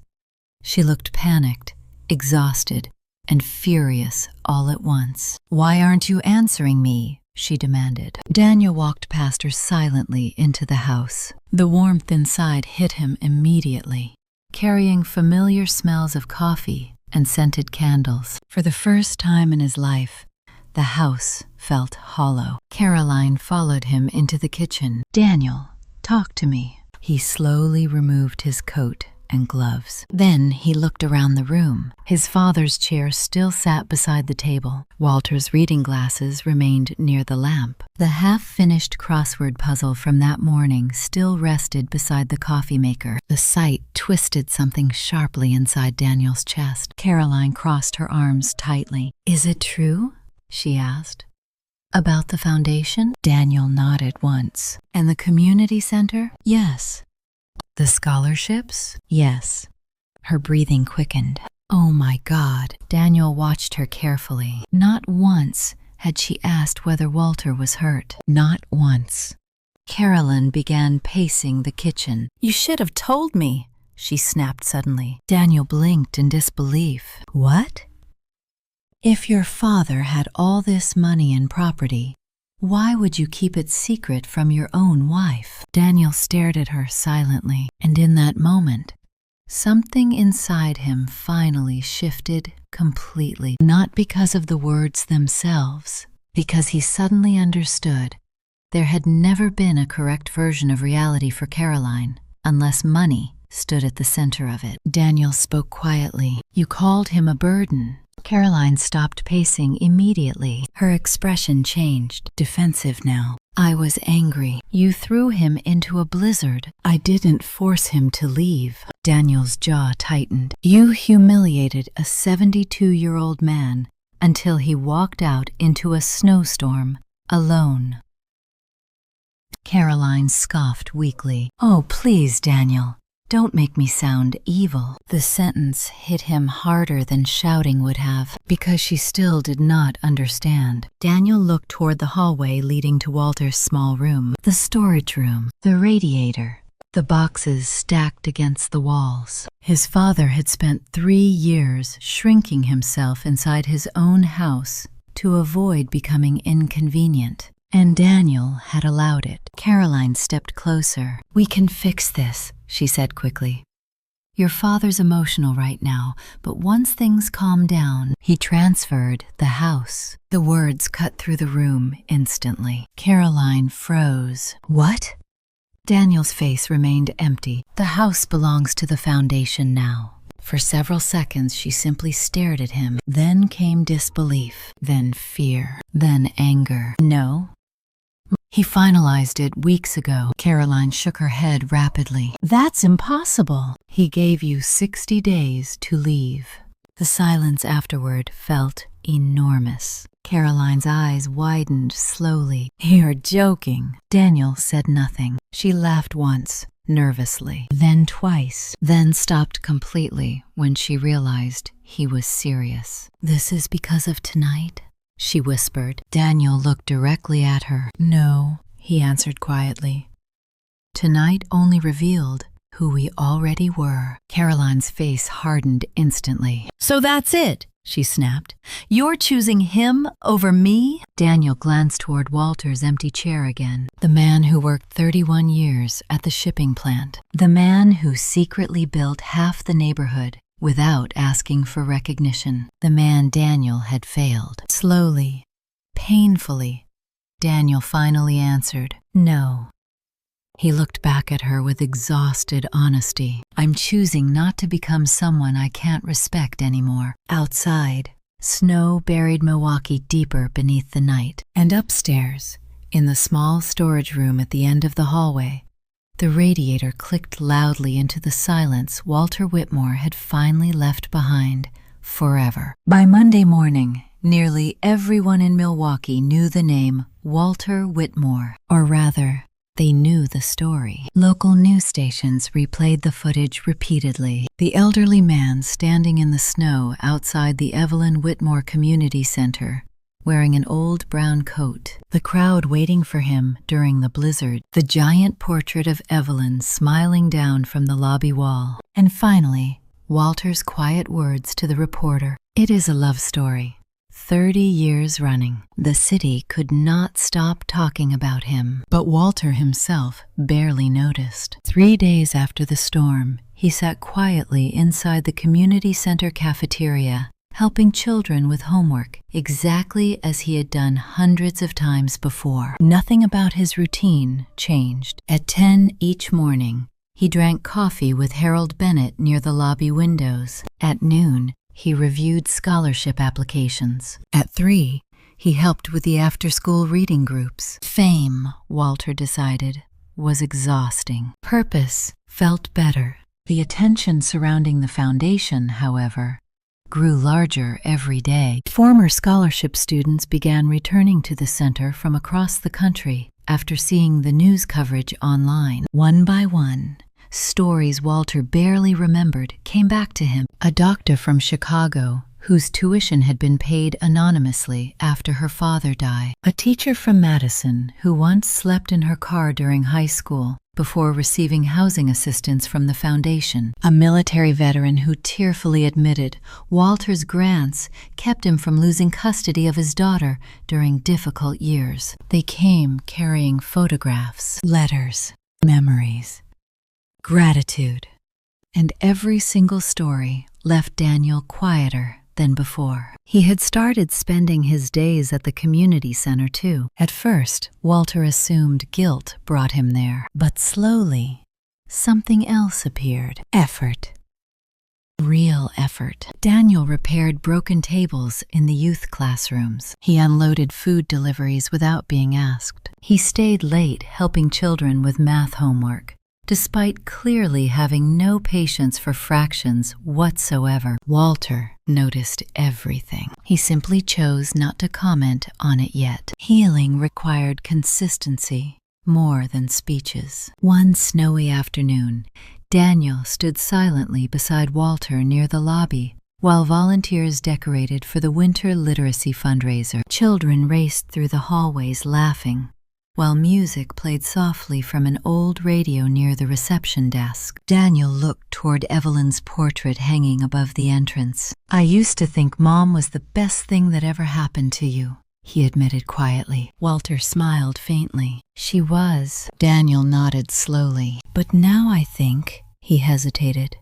She looked panicked, exhausted, and furious all at once. Why aren't you answering me? She demanded. Daniel walked past her silently into the house. The warmth inside hit him immediately, carrying familiar smells of coffee and scented candles. For the first time in his life, the house felt hollow. Caroline followed him into the kitchen. Daniel, talk to me. He slowly removed his coat and gloves. Then he looked around the room. His father's chair still sat beside the table. Walter's reading glasses remained near the lamp. The half-finished crossword puzzle from that morning still rested beside the coffee maker. The sight twisted something sharply inside Daniel's chest. Caroline crossed her arms tightly. Is it true? She asked. About the foundation? Daniel nodded once. And the community center? Yes. The scholarships? Yes. Her breathing quickened. Oh my God. Daniel watched her carefully. Not once had she asked whether Walter was hurt. Not once. Carolyn began pacing the kitchen. You should have told me, she snapped suddenly. Daniel blinked in disbelief. What? If your father had all this money and property, why would you keep it secret from your own wife? Daniel stared at her silently, and in that moment, something inside him finally shifted completely. Not because of the words themselves, because he suddenly understood there had never been a correct version of reality for Caroline, unless money stood at the center of it. Daniel spoke quietly. You called him a burden. Caroline stopped pacing immediately. Her expression changed, defensive now. I was angry. You threw him into a blizzard. I didn't force him to leave. Daniel's jaw tightened. You humiliated a 72-year-old man until he walked out into a snowstorm, alone. Caroline scoffed weakly. Oh, please, Daniel. Don't make me sound evil. The sentence hit him harder than shouting would have, because she still did not understand. Daniel looked toward the hallway leading to Walter's small room, the storage room, the radiator, the boxes stacked against the walls. His father had spent 3 years shrinking himself inside his own house to avoid becoming inconvenient. And Daniel had allowed it. Caroline stepped closer. We can fix this, she said quickly. Your father's emotional right now, but once things calm down, he transferred the house. The words cut through the room instantly. Caroline froze. What? Daniel's face remained empty. The house belongs to the foundation now. For several seconds, she simply stared at him. Then came disbelief, then fear, then anger. No. He finalized it weeks ago. Caroline shook her head rapidly. That's impossible. He gave you 60 days to leave. The silence afterward felt enormous. Caroline's eyes widened slowly. You're joking. Daniel said nothing. She laughed once, nervously, then twice, then stopped completely when she realized he was serious. This is because of tonight? She whispered. Daniel looked directly at her. No, he answered quietly. Tonight only revealed who we already were. Caroline's face hardened instantly. So that's it, she snapped. You're choosing him over me? Daniel glanced toward Walter's empty chair again. The man who worked 31 years at the shipping plant. The man who secretly built half the neighborhood without asking for recognition. The man Daniel had failed. Slowly, painfully, Daniel finally answered, no. He looked back at her with exhausted honesty. I'm choosing not to become someone I can't respect anymore. Outside, snow buried Milwaukee deeper beneath the night. And upstairs, in the small storage room at the end of the hallway, the radiator clicked loudly into the silence Walter Whitmore had finally left behind forever. By Monday morning, nearly everyone in Milwaukee knew the name Walter Whitmore, or rather, they knew the story. Local news stations replayed the footage repeatedly. The elderly man standing in the snow outside the Evelyn Whitmore Community Center, wearing an old brown coat. The crowd waiting for him during the blizzard. The giant portrait of Evelyn smiling down from the lobby wall. And finally, Walter's quiet words to the reporter. It is a love story. 30 years running. The city could not stop talking about him, but Walter himself barely noticed. 3 days after the storm, he sat quietly inside the community center cafeteria, helping children with homework, exactly as he had done hundreds of times before. Nothing about his routine changed. At 10 each morning, he drank coffee with Harold Bennett near the lobby windows. At noon, he reviewed scholarship applications. At 3, he helped with the after-school reading groups. Fame, Walter decided, was exhausting. Purpose felt better. The attention surrounding the foundation, however, grew larger every day. Former scholarship students began returning to the center from across the country after seeing the news coverage online. One by one, stories Walter barely remembered came back to him. A doctor from Chicago whose tuition had been paid anonymously after her father died. A teacher from Madison who once slept in her car during high school before receiving housing assistance from the foundation. A military veteran who tearfully admitted Walter's grants kept him from losing custody of his daughter during difficult years. They came carrying photographs, letters, memories, gratitude, and every single story left Daniel quieter than before. He had started spending his days at the community center too. At first, Walter assumed guilt brought him there, but slowly, something else appeared. Effort. Real effort. Daniel repaired broken tables in the youth classrooms. He unloaded food deliveries without being asked. He stayed late helping children with math homework, despite clearly having no patience for fractions whatsoever. Walter noticed everything. He simply chose not to comment on it yet. Healing required consistency more than speeches. One snowy afternoon, Daniel stood silently beside Walter near the lobby while volunteers decorated for the winter literacy fundraiser. Children raced through the hallways laughing, while music played softly from an old radio near the reception desk. Daniel looked toward Evelyn's portrait hanging above the entrance. "I used to think Mom was the best thing that ever happened to you," he admitted quietly. Walter smiled faintly. "She was." Daniel nodded slowly. "But now I think," he hesitated,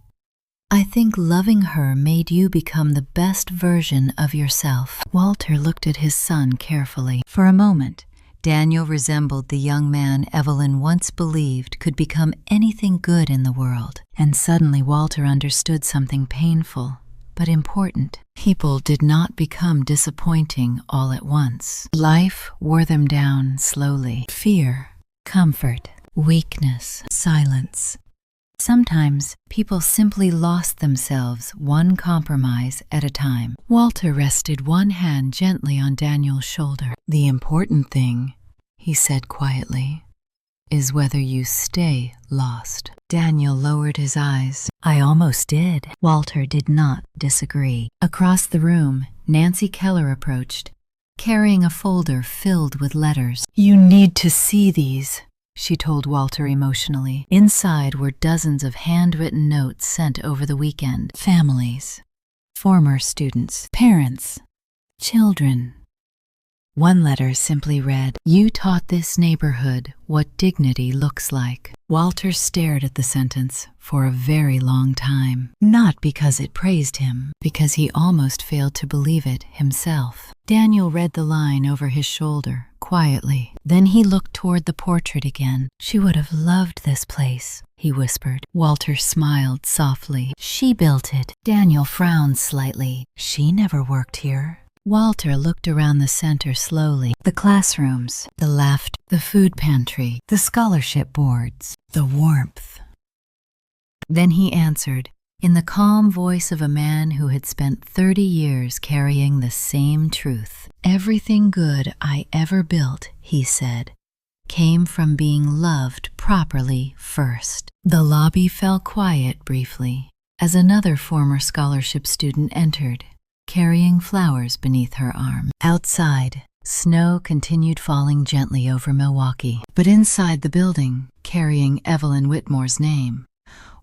"I think loving her made you become the best version of yourself." Walter looked at his son carefully. For a moment, Daniel resembled the young man Evelyn once believed could become anything good in the world. And suddenly Walter understood something painful but important. People did not become disappointing all at once. Life wore them down slowly. Fear, comfort, weakness, silence. Sometimes people simply lost themselves one compromise at a time. Walter rested one hand gently on Daniel's shoulder. "The important thing," he said quietly, "is whether you stay lost." Daniel lowered his eyes. "I almost did." Walter did not disagree. Across the room, Nancy Keller approached, carrying a folder filled with letters. "You need to see these," she told Walter emotionally. Inside were dozens of handwritten notes sent over the weekend. Families, former students, parents, children. One letter simply read, "You taught this neighborhood what dignity looks like." Walter stared at the sentence for a very long time, not because it praised him, because he almost failed to believe it himself. Daniel read the line over his shoulder, quietly. Then he looked toward the portrait again. "She would have loved this place," he whispered. Walter smiled softly. "She built it." Daniel frowned slightly. "She never worked here." Walter looked around the center slowly. The classrooms, the laughter, the food pantry, the scholarship boards, the warmth. Then he answered, in the calm voice of a man who had spent 30 years carrying the same truth. "Everything good I ever built," he said, "came from being loved properly first." The lobby fell quiet briefly as another former scholarship student entered, carrying flowers beneath her arm. Outside, snow continued falling gently over Milwaukee. But inside the building, carrying Evelyn Whitmore's name,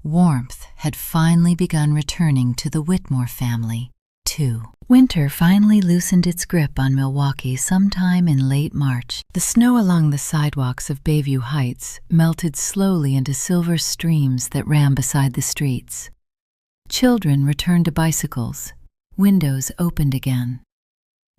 warmth had finally begun returning to the Whitmore family, too. Winter finally loosened its grip on Milwaukee sometime in late March. The snow along the sidewalks of Bayview Heights melted slowly into silver streams that ran beside the streets. Children returned to bicycles. Windows opened again.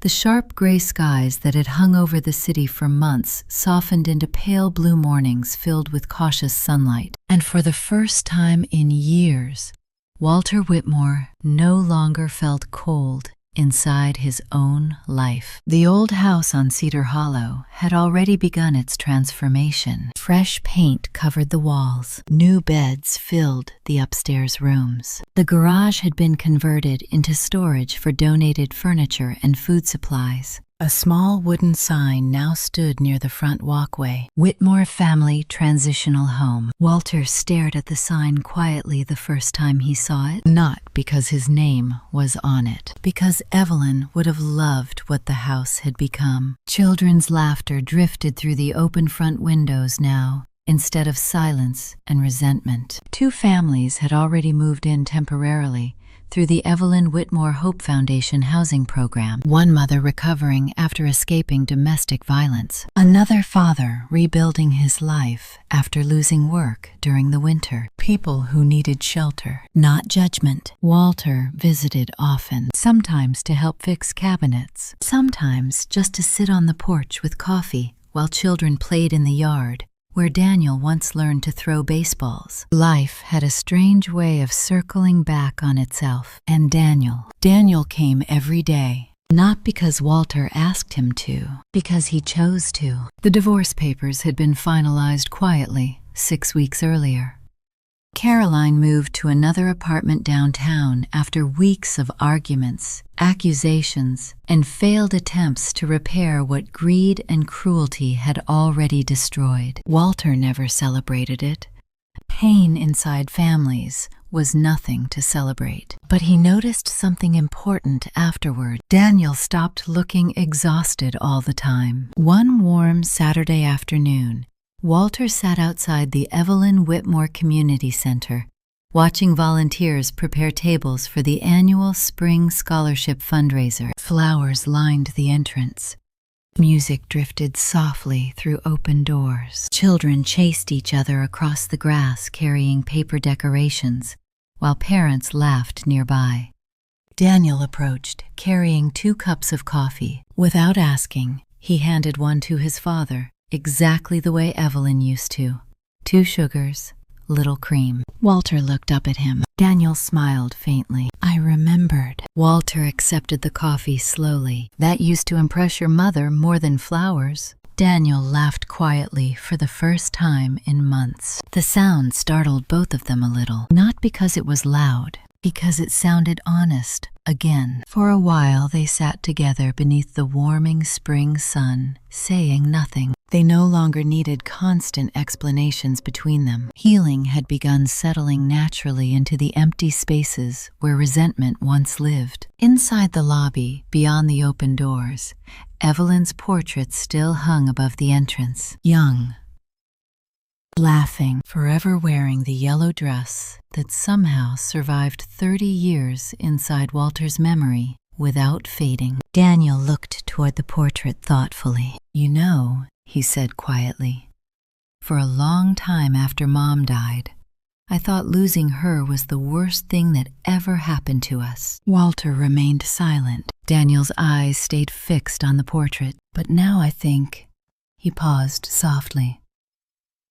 The sharp gray skies that had hung over the city for months softened into pale blue mornings filled with cautious sunlight. And for the first time in years, Walter Whitmore no longer felt cold inside his own life. The old house on Cedar Hollow had already begun its transformation. Fresh paint covered the walls. New beds filled the upstairs rooms. The garage had been converted into storage for donated furniture and food supplies. A small wooden sign now stood near the front walkway. "Whitmore Family Transitional Home." Walter stared at the sign quietly the first time he saw it, not because his name was on it, because Evelyn would have loved what the house had become. Children's laughter drifted through the open front windows now, instead of silence and resentment. Two families had already moved in temporarily through the Evelyn Whitmore Hope Foundation housing program. One mother recovering after escaping domestic violence. Another father rebuilding his life after losing work during the winter. People who needed shelter, not judgment. Walter visited often, sometimes to help fix cabinets, sometimes just to sit on the porch with coffee while children played in the yard where Daniel once learned to throw baseballs. Life had a strange way of circling back on itself, and Daniel came every day. Not because Walter asked him to, because he chose to. The divorce papers had been finalized quietly 6 weeks earlier. Caroline moved to another apartment downtown after weeks of arguments, accusations, and failed attempts to repair what greed and cruelty had already destroyed. Walter never celebrated it. Pain inside families was nothing to celebrate. But he noticed something important afterward. Daniel stopped looking exhausted all the time. One warm Saturday afternoon, Walter sat outside the Evelyn Whitmore Community Center, watching volunteers prepare tables for the annual Spring Scholarship fundraiser. Flowers lined the entrance. Music drifted softly through open doors. Children chased each other across the grass carrying paper decorations, while parents laughed nearby. Daniel approached, carrying 2 cups of coffee. Without asking, he handed one to his father, exactly the way Evelyn used to. 2 sugars, little cream. Walter looked up at him. Daniel smiled faintly. I remembered. Walter accepted the coffee slowly. That used to impress your mother more than flowers. Daniel laughed quietly for the first time in months. The sound startled both of them a little, not because it was loud, because it sounded honest again. For a while they sat together beneath the warming spring sun, saying nothing. They no longer needed constant explanations between them. Healing had begun settling naturally into the empty spaces where resentment once lived. Inside the lobby, beyond the open doors, Evelyn's portrait still hung above the entrance. Young, laughing, forever wearing the yellow dress that somehow survived 30 years inside Walter's memory without fading. Daniel looked toward the portrait thoughtfully. You know, he said quietly, for a long time after Mom died, I thought losing her was the worst thing that ever happened to us. Walter remained silent. Daniel's eyes stayed fixed on the portrait. But now I think, he paused softly,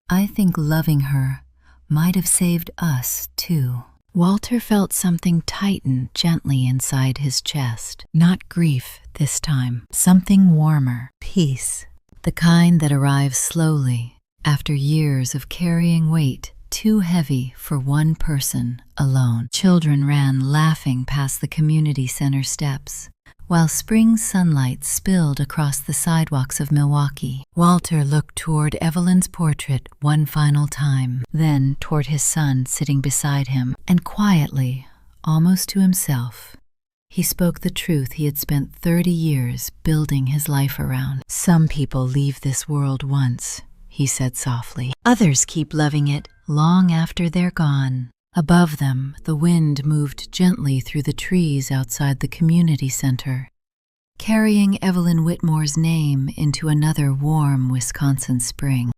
I think loving her might have saved us too. Walter felt something tighten gently inside his chest. Not grief this time, something warmer, peace. The kind that arrives slowly, after years of carrying weight too heavy for one person alone. Children ran laughing past the community center steps, while spring sunlight spilled across the sidewalks of Milwaukee. Walter looked toward Evelyn's portrait one final time, then toward his son sitting beside him, and quietly, almost to himself, he spoke the truth he had spent 30 years building his life around. Some people leave this world once, he said softly. Others keep loving it long after they're gone. Above them, the wind moved gently through the trees outside the community center, carrying Evelyn Whitmore's name into another warm Wisconsin spring.